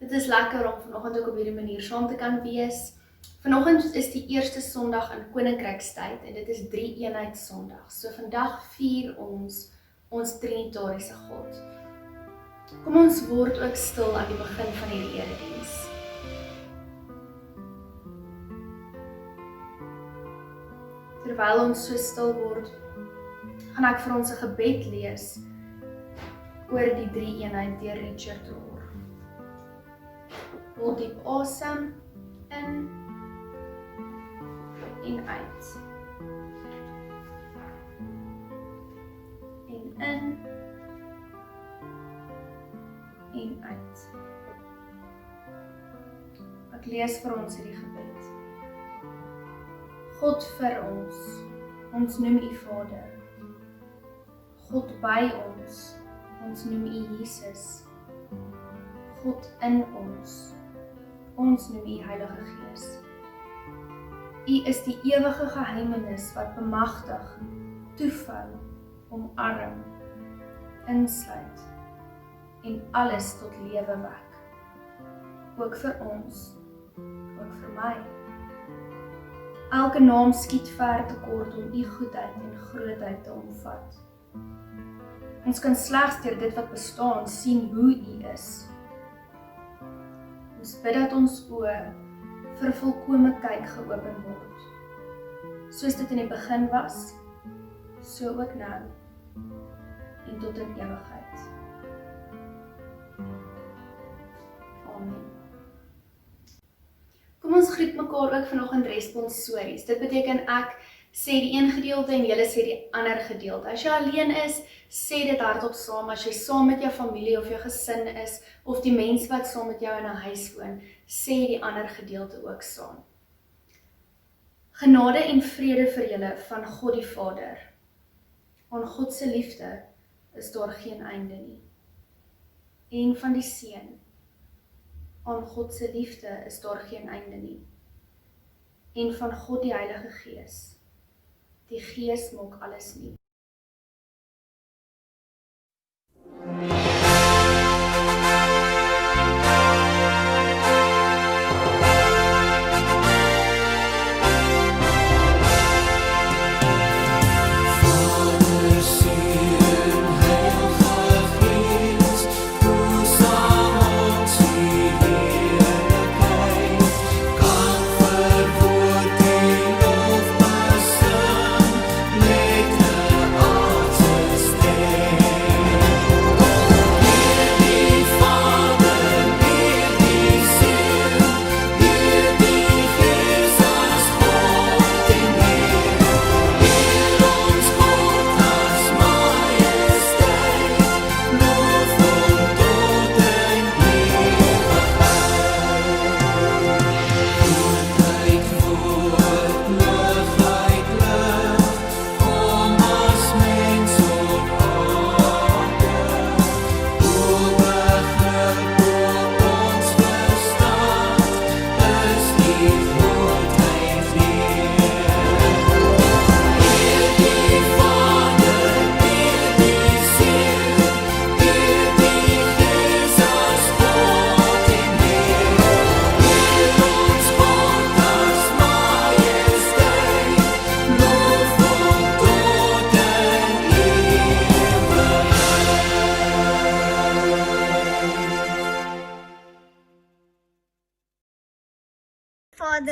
Dit is lekker om vanoggend ook op hierdie manier saam te kan wees. Vanoggend is die eerste Sondag in Koninkrykstyd en dit is 3-eenheid Sondag. So vandag vier ons Trinitariese God. Kom ons word ook stil aan die begin van hierdie erediens. Terwyl ons so stil word, gaan ek vir ons 'n gebed lees oor die 3-eenheid deur Richard Rohr. Haal diep asem in en uit. En in en uit. Ek lees vir ons hierdie gebed. God vir ons noem U Vader. God by ons noem U Jesus. God in ons noem U Heilige Gees. U is die ewige geheimenis wat bemagtig, toevou, omarm, insluit en alles tot lewe wek. Ook vir ons, ook vir my. Elke naam skiet ver te kort om U goedheid en grootheid te omvat. Ons kan slegs deur dit wat bestaan sien hoe U is. Ons bid dat ons oë vir volkome kyk geopen word. Soos dit in die begin was, so ook nou en tot in ewigheid. Amen. Kom ons groet mekaar ook vanoggend responsories. Dit beteken ek sê die een gedeelte en julle sê die ander gedeelte. As jy alleen is, sê dit hardop saam. As jy saam met jou familie of jou gesin is, of die mense wat saam met jou in 'n huis woon, sê die ander gedeelte ook saam. Genade en vrede vir julle van God die Vader. Aan God se liefde is daar geen einde nie. En van die Seun. Aan God se liefde is daar geen einde nie. En van God die Heilige Gees. Die Gees maak alles nuut.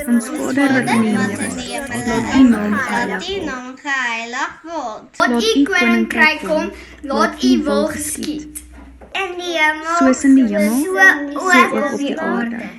Ons Vader wat in die hemel, laat U naam geheilig word. Laat U koninkryk kom, laat U wil geskied. In die hemel, soos in die hemel, so ook op die aarde.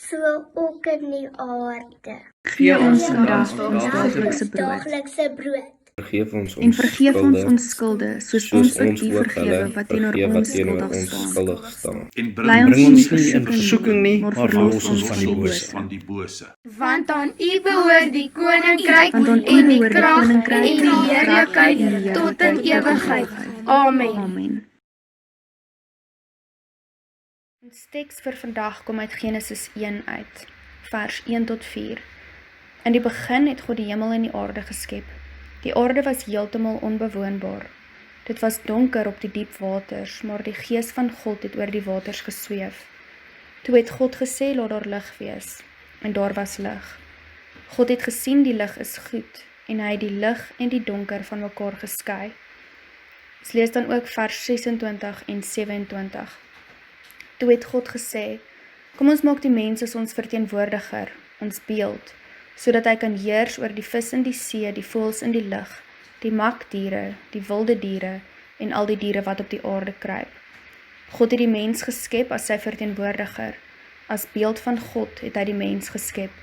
So ook in die aarde. Gee ons vandag ons daaglikse brood. En vergeef ons skulde, soos ons ook U vergewe wat teenoor ons skuldig staan. En bring ons nie in versoeking nie, maar maar verlos ons van die bose. Want aan U behoort die koninkryk Want aan U en die behoort die krag en koninkryk die heerlikheid tot in ewigheid. Amen. Amen. Ons teks vir vandag kom uit Genesis 1 uit, vers 1 tot 4. In die begin het God die hemel en die aarde geskep. Die aarde was heeltemal onbewoonbaar. Dit was donker op die diep waters, maar die gees van God het oor die waters gesweef. Toe het God gesê, laat daar lig wees, en daar was lig. God het gesien die lig is goed, en hy het die lig en die donker van mekaar geskei. Ons lees dan ook vers 26 en 27. Toe het God gesê, kom ons maak die mens as ons verteenwoordiger, ons beeld, sodat hy kan heers oor die vis in die see, die voëls in die lug, die makdiere, die wilde diere en al die diere wat op die aarde kruip. God het die mens geskep as sy verteenwoordiger. As beeld van God het hy die mens geskep.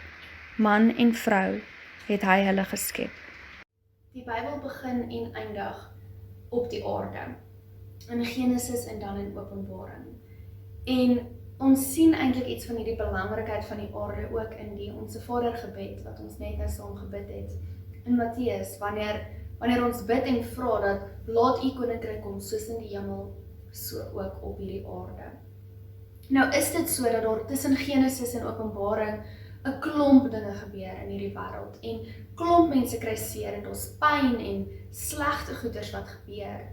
Man en vrou het hy hulle geskep. Die Bybel begin en eindig op die aarde, in Genesis en dan in Openbaring. En ons sien eintlik iets van hierdie belangrikheid van die aarde ook in die Onse Vader gebed, wat ons net nou saam gebid het. In Matteus, wanneer ons bid en vra dat, laat u koninkryk kom, soos in die hemel, so ook op hierdie aarde. Nou is dit so, dat daar tussen Genesis en Openbaring 'n klomp dinge gebeur in hierdie wêreld, en klomp mense kry seer, en daar's pyn en slegte goeders wat gebeur,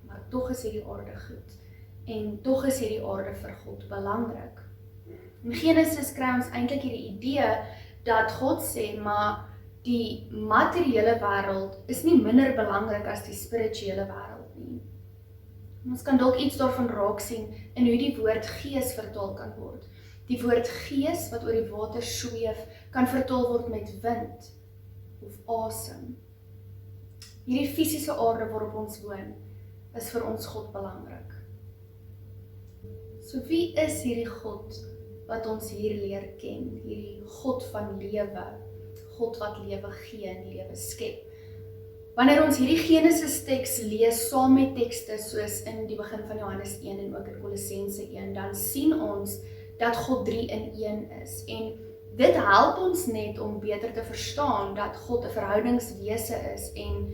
maar tog is hierdie aarde goed, en tog is hierdie aarde vir God belangrik. In Genesis kry ons eintlik hierdie idee, dat God sê, maar die materiële wêreld is nie minder belangrik as die spirituele wêreld nie. Ons kan dalk iets daarvan raak sien in hoe die woord gees vertaal kan word. Die woord gees wat oor die water sweef, kan vertaal word met wind of asem. Hierdie fisiese aarde waarop ons woon, is vir ons God belangrik. So wie is hierdie God wat ons hier leer ken? Hierdie God van lewe, God wat lewe gee en lewe skep. Wanneer ons hierdie Genesis teks lees saam met tekste soos in die begin van Johannes 1 en ook in Kolossense 1, dan sien ons dat God 3 in 1 is. En dit help ons net om beter te verstaan dat God 'n verhoudingswese is en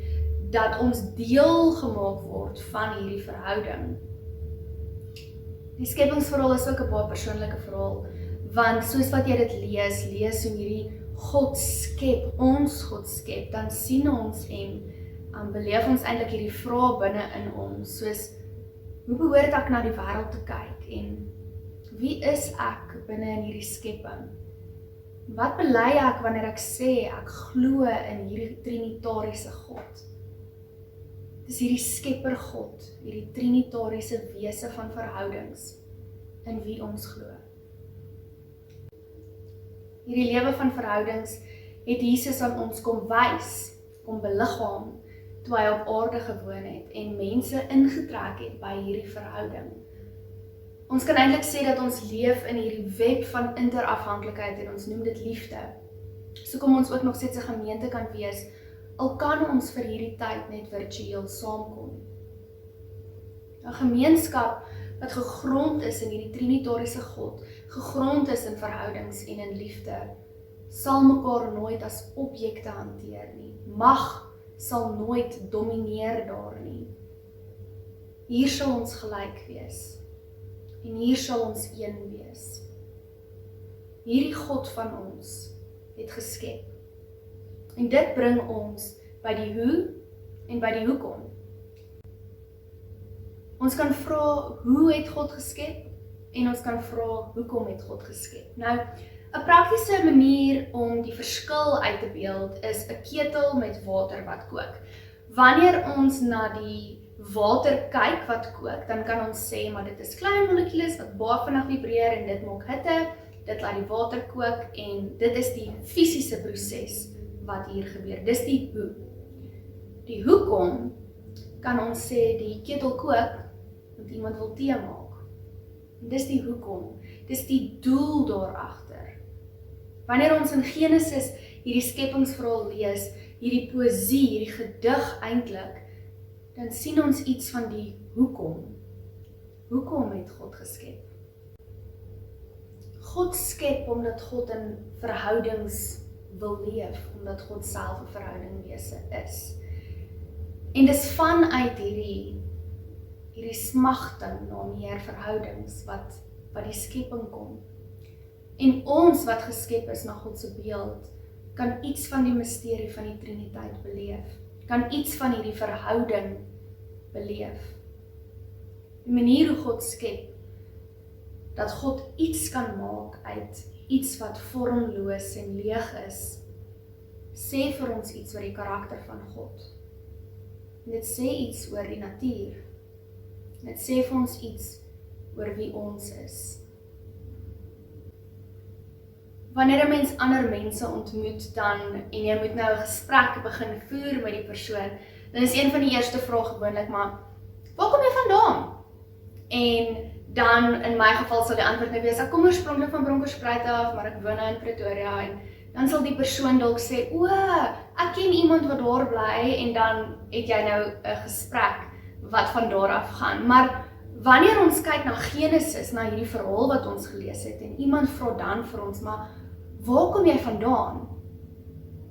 dat ons deel gemaak word van hierdie verhouding. Die skepingsverhaal is ook 'n baie persoonlike verhaal, want soos wat jy dit lees hoe hierdie God skep, ons God skep, dan sien ons en beleef ons eintlik hierdie vrae binne in ons, soos, hoe behoort ek na die wêreld te kyk, en wie is ek binne in hierdie skepping? Wat bely ek wanneer ek sê, ek glo in hierdie trinitariese God? Dis hierdie skepper God, hierdie trinitariese wese van verhoudings, in wie ons glo. Hierdie lewe van verhoudings het Jesus aan ons kom wys, kom beliggaam, toe hy op aarde gewoon het en mense ingetrek het by hierdie verhouding. Ons kan eintlik sê dat ons leef in hierdie web van interafhanklikheid en ons noem dit liefde. So kom ons ook nog steeds 'n gemeente kan wees, al kan ons vir hierdie tyd net virtueel saamkom. 'n Gemeenskap wat gegrond is in hierdie trinitariese God, gegrond is in verhoudings en in liefde, sal mekaar nooit as objekte hanteer nie. Mag sal nooit domineer daar nie. Hier sal ons gelyk wees, en hier sal ons een wees. Hierdie God van ons het geskep. En dit bring ons by die hoe en by die hoekom. Ons kan vra, hoe het God geskep? En ons kan vra, hoekom het God geskep? Nou, 'n praktiese manier om die verskil uit te beeld is 'n ketel met water wat kook. Wanneer ons na die water kyk wat kook, dan kan ons sê, maar dit is klein molekules wat baie vinnig vibreer en dit maak hitte, dit laat die water kook en dit is die fisiese proses wat hier gebeur. Dis die hoe. Die hoekom kan ons sê die ketel kook, want iemand wil tee maak. Dis die hoekom. Dis die doel daar agter. Wanneer ons in Genesis hierdie skepingsverhaal lees, hierdie poësie, hierdie gedig eintlik, dan sien ons iets van die hoekom. Hoekom het God geskep? God skep omdat God in verhoudings wil leef, omdat God self 'n verhoudingwese is. En dis vanuit hierdie smagting na meer verhoudings wat die skepping kom. En ons wat geskep is na God se beeld, kan iets van die misterie van die Triniteit beleef, kan iets van hierdie verhouding beleef. Die manier hoe God skep, dat God iets kan maak uit iets wat vormloos en leeg is, sê vir ons iets oor die karakter van God. En dit sê iets oor die natuur. En dit sê vir ons iets oor wie ons is. Wanneer 'n mens ander mense ontmoet en jy moet nou 'n gesprek begin voer met die persoon, dan is een van die eerste vrae gewoonlik maar, waar kom jy vandaan? En dan in my geval sal die antwoord nou wees, ek kom oorspronklik van Bronkhorstspruit af, maar ek woon nou in Pretoria, en dan sal die persoon dalk sê, o, ek ken iemand wat daar bly, en dan het jy nou 'n gesprek wat van daar af gaan. Maar wanneer ons kyk na Genesis, na hierdie verhaal wat ons gelees het, en iemand vra dan vir ons, maar waar kom jy vandaan?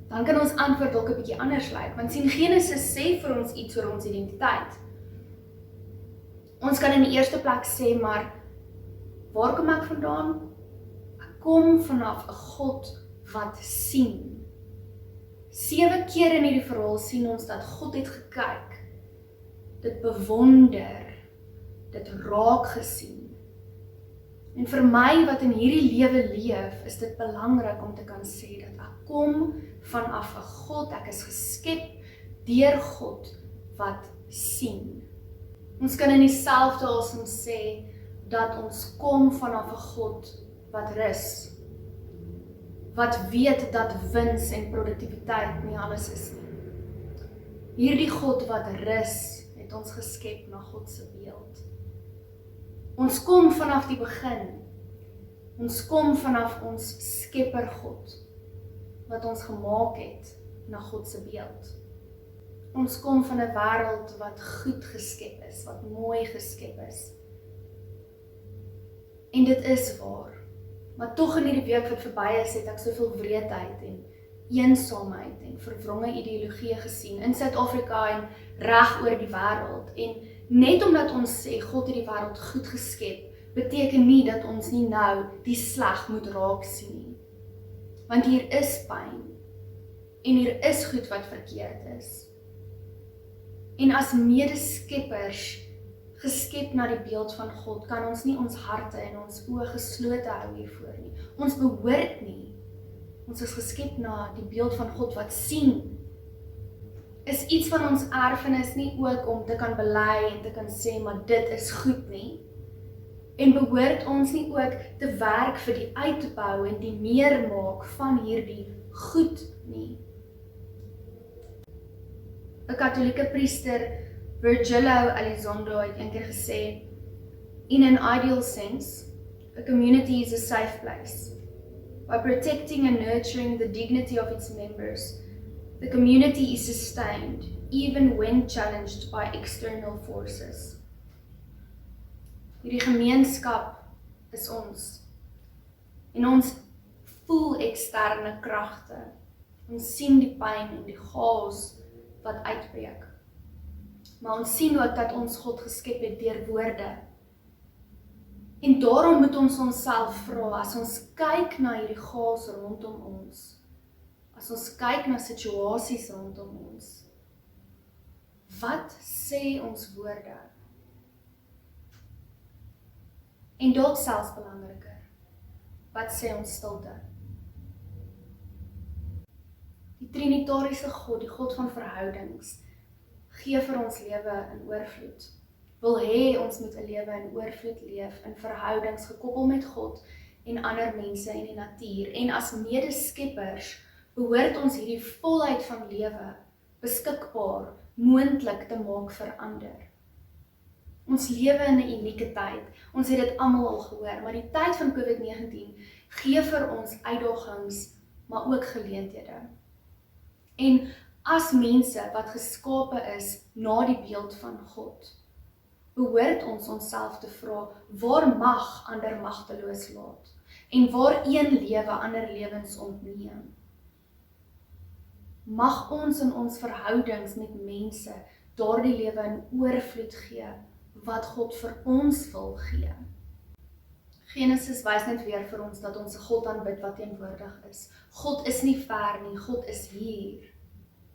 Dan kan ons antwoord dalk 'n bietjie anders lyk, want sien Genesis sê vir ons iets oor ons identiteit. Ons kan in die eerste plek sê, maar waar kom ek vandaan? Ek kom vanaf 'n God wat sien. 7 keer in hierdie verhaal sien ons dat God het gekyk, dit bewonder, dit raak gesien. En vir my wat in hierdie lewe leef, is dit belangrik om te kan sê dat ek kom vanaf 'n God, ek is geskep deur God wat sien. Ons kan in dieselfde asem sê dat ons kom vanaf 'n God wat rus, wat weet dat wins en produktiwiteit nie alles is nie. Hierdie God wat rus, het ons geskep na God se beeld. Ons kom vanaf die begin. Ons kom vanaf ons Skepper God, wat ons gemaak het na God se beeld. Ons kom van 'n wêreld wat goed geskep is, wat mooi geskep is. En dit is waar. Maar tog in hierdie week wat verby is, het ek soveel wreedheid en eensaamheid en verwronge ideologieë gesien in Suid-Afrika en reg oor die wêreld. En net omdat ons sê God het die wêreld goed geskep, beteken nie dat ons nie nou die sleg moet raak sien nie. Want hier is pyn en hier is goed wat verkeerd is. En as medeskeppers geskep na die beeld van God, kan ons nie ons harte en ons oë geslote hou hiervoor nie. Ons behoort nie. Ons is geskep na die beeld van God wat sien. Is iets van ons erfenis nie ook om te kan bely en te kan sê, maar dit is goed nie? En behoort ons nie ook te werk vir die uitbou en die meer maak van hierdie goed nie? 'n Katholieke priester, Virgilio Elizondo, het eendag gesê, in an ideal sense, a community is a safe place. By protecting and nurturing the dignity of its members, the community is sustained, even when challenged by external forces. Hierdie gemeenskap is ons. En ons voel eksterne kragte. Ons sien die pyn en die chaos wat uitbreek. Maar ons sien ook dat ons God geskep het deur woorde. En daarom moet ons onsself vra, as ons kyk na hierdie chaos rondom ons, as ons kyk na situasies rondom ons, wat sê ons woorde? En dalk selfs belangriker, wat sê ons stilte? Die trinitariese God, die God van verhoudings, gee vir ons lewe in oorvloed. Wil hê ons moet 'n lewe in oorvloed leef, in verhoudings gekoppel met God en ander mense en die natuur. En as medeskeppers behoort ons hierdie volheid van lewe beskikbaar, moontlik te maak vir ander. Ons lewe in 'n unieke tyd. Ons het dit almal al gehoor, maar die tyd van COVID-19 gee vir ons uitdagings, maar ook geleenthede. En as mense wat geskape is na die beeld van God, behoort ons onsself te vra, waar mag ander magteloos laat? En waar een lewe ander lewens ontneem? Mag ons in ons verhoudings met mense daardie lewe in oorvloed gee, wat God vir ons wil gee. Genesis wys net weer vir ons dat ons 'n God aanbid wat teenwoordig is. God is nie ver nie, God is hier.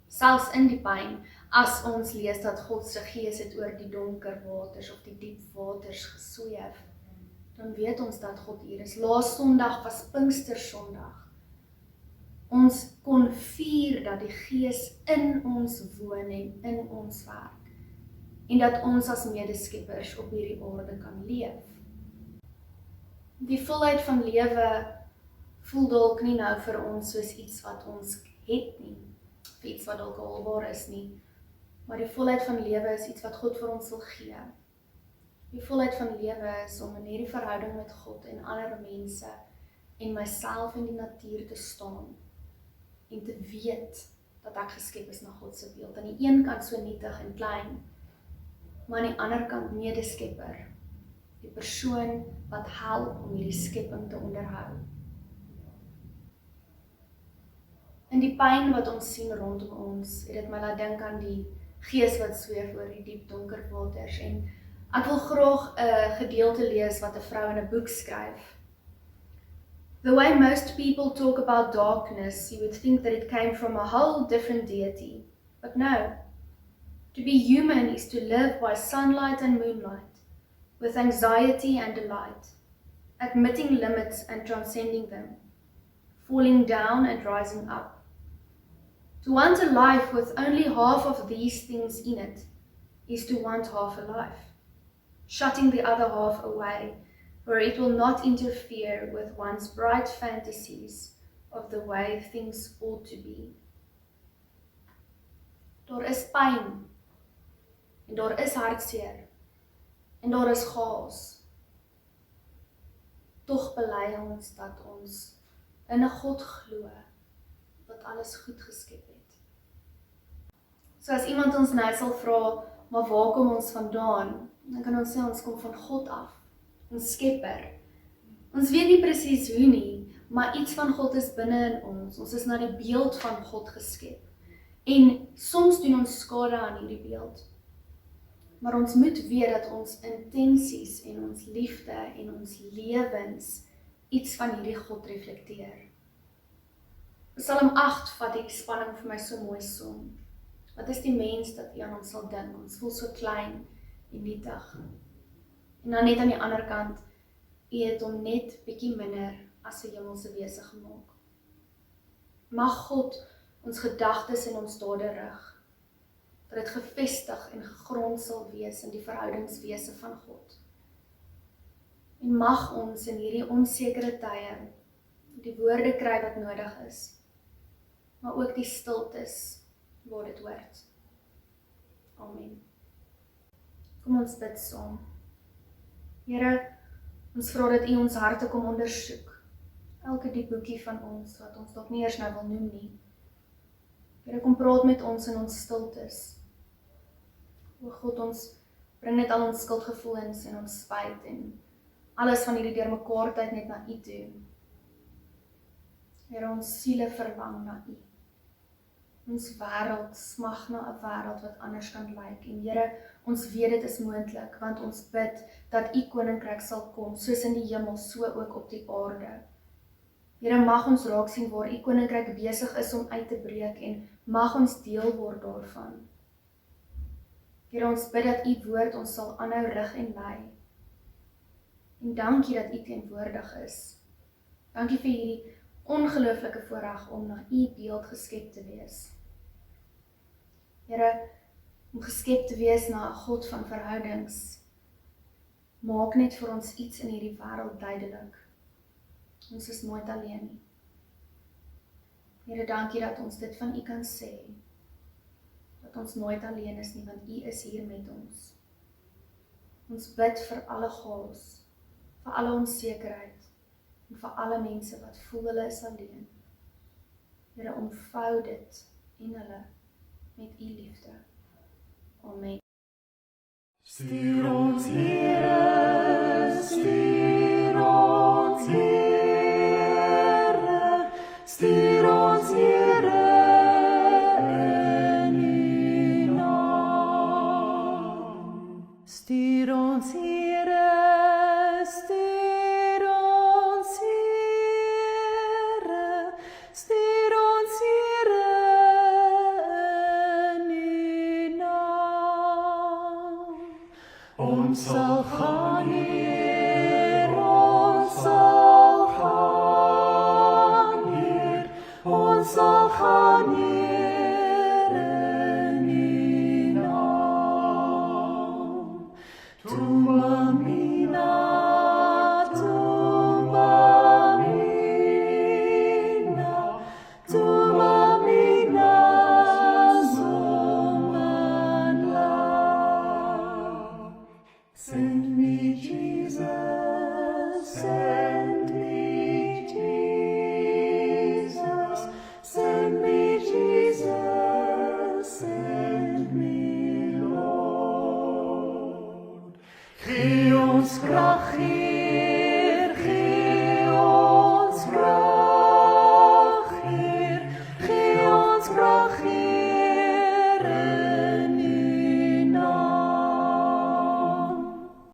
Selfs in die pyn, as ons lees dat God se gees het oor die donker waters of die diep waters gesweef, dan weet ons dat God hier is. Laas Sondag was Pinkstersondag. Ons kon vier dat die Gees in ons woon en in ons werk. En dat ons as medeskeppers op hierdie aarde kan leef. Die volheid van lewe voel dalk nie nou vir ons soos iets wat ons het nie, of iets wat dalk haalbaar is nie, maar die volheid van lewe is iets wat God vir ons wil gee. Die volheid van lewe is om in hierdie verhouding met God en ander mense en myself en die natuur te staan en te weet dat ek geskep is na God se beeld. Aan die een kant so nietig en klein, maar aan die ander kant medeskepper, die persoon wat help om hierdie skepping te onderhou. In die pyn wat ons sien rondom ons, het dit my laat dink aan die Gees wat sweef oor die diep donker waters en ek wil graag 'n gedeelte lees wat 'n vrou in 'n boek skryf. The way most people talk about darkness, you would think that it came from a whole different deity. But no. To be human is to live by sunlight and moonlight, with anxiety and delight, admitting limits and transcending them, falling down and rising up. To want a life with only half of these things in it is to want half a life, shutting the other half away, where it will not interfere with one's bright fantasies of the way things ought to be. Daar is pyn, en daar is hartseer, en daar is chaos. Tog bely ons dat ons in 'n God glo, wat alles goed geskep het. So as iemand ons nou sal vra, maar waar kom ons vandaan? Dan kan ons sê ons kom van God af, ons skepper. Ons weet nie presies hoe nie, maar iets van God is binne in ons. Ons is na die beeld van God geskep. En soms doen ons skade aan hierdie beeld. Maar ons moet weet dat ons intensies en ons liefde en ons lewens iets van hierdie God reflekteer. Psalm 8 vat die spanning vir my so mooi som. Wat is die mens dat jy aan hom sal dink? Ons voel so klein en nietig. En dan net aan die ander kant, jy het hom net bietjie minder as 'n hemelse wese gemaak. Mag God ons gedagtes en ons dade rig, dat dit gefestig en gegrond sal wees in die verhoudingswese van God. En mag ons in hierdie onsekere tye die woorde kry wat nodig is, maar ook die stiltes waar dit hoort. Amen. Kom ons bid saam. Here, ons vra dat U ons harte kom ondersoek. Elke die boekie van ons, wat ons dalk nie eers nou wil noem nie. Here, kom praat met ons in ons stiltes. O God, ons bring net al ons skuldgevoelens en ons spyt en alles van hierdie deurmekaardheid net na U toe. Here, ons siele verlang na U. Ons wêreld smag na 'n wêreld wat anders kan lyk. En Here, ons weet dit is moontlik, want ons bid dat U koninkryk sal kom, soos in die hemel, so ook op die aarde. Here, mag ons raak sien waar U koninkryk besig is om uit te breek en mag ons deel word daarvan. Here, ons bid dat U woord ons sal aanhou rig en lei. En dankie dat U teenwoordig is. Dankie vir hierdie ongelooflike voorreg om na U beeld geskep te wees. Here, om geskep te wees na 'n God van verhoudings, maak net vir ons iets in hierdie wêreld duidelik. Ons is nooit alleen nie. Here, dankie dat ons dit van U kan sê, dat ons nooit alleen is nie, want U is hier met ons. Ons bid vir alle chaos, vir alle onsekerheid, en vir alle mense wat voel hulle is alleen. Here, omvou dit en hulle met U liefde. Amen. Stuur ons Here, stuur ons Here, stuur ons Here in U naam. Stuur ons Here, stuur ons Here, stuur ons Here in U naam. Ons sal gaan, Here. sal gaan